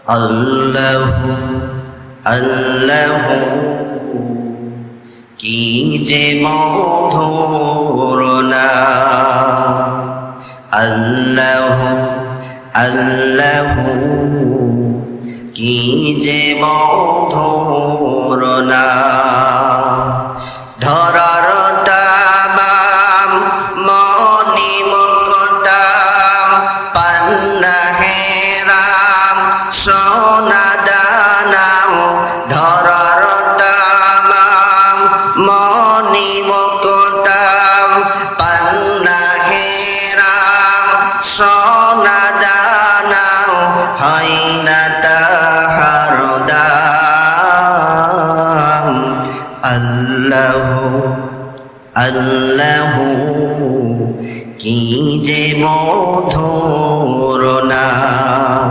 আল্লাহু আল্লাহু কি যে মধুর নাম, আল্লাহু আল্লাহু কি যে মধুর নাম। ধরার তামাম মনি মুক্তাম পান্না হেরাম সোনা দানাম। ধরার তামাম মনি মুক্তাম পান্না হেরাম সোনা দানাম। হয় না তাহার দাম। আল্লাহু আল্লাহু কি যে মধুর নাম,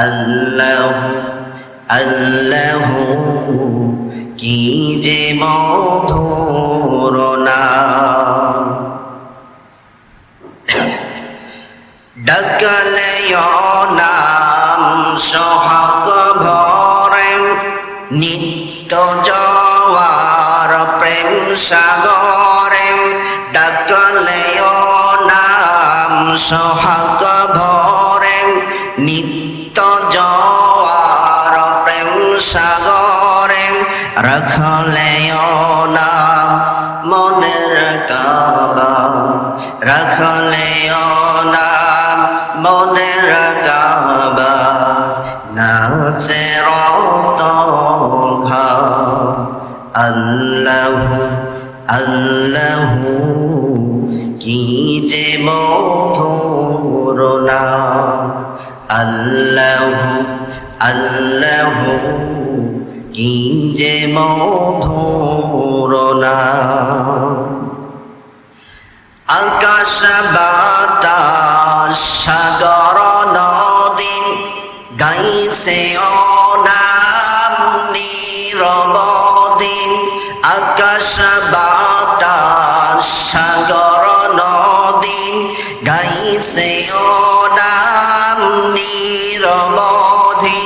আল্লাহু আল্লাহু কি যে মধুর নাম। ডাকলে নাম সোহাগ ভরে নিত্য জোয়ার প্রেম সাগরে। ডাকলে নাম সোহাগ ভরে নিত্য জোয়ার প্রেম সাগরে। রাখলে নাম মনের কাবা, রাখলে নাম মনের কাবা। নাচে রত ঘা। আল্লাহু আল্লাহু কি যে মধুর নাম, আল্লাহু আল্লাহু কি যে মধুর নাম। আকাশ বাতাস সাগর নদী গাইছে ও নাম নিরবধি। আকাশ বাতাস সাগর নদী গাইছে ও নাম নিরবধি।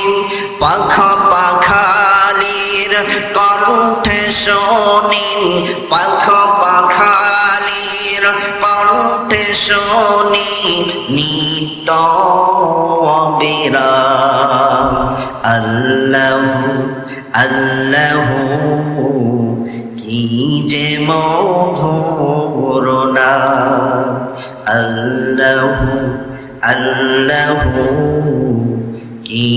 পাখা পাখালির কণ্ঠে শুনি, পাখা পাখালির কণ্ঠে শুনি নিত্য অবিরাম। আল্লাহু আল্লাহু কি যে মধুর নাম, আল্লাহু আল্লাহু কি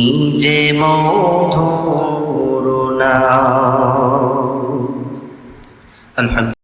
যে মধুর নাম। আলহামদুলিল্লাহ।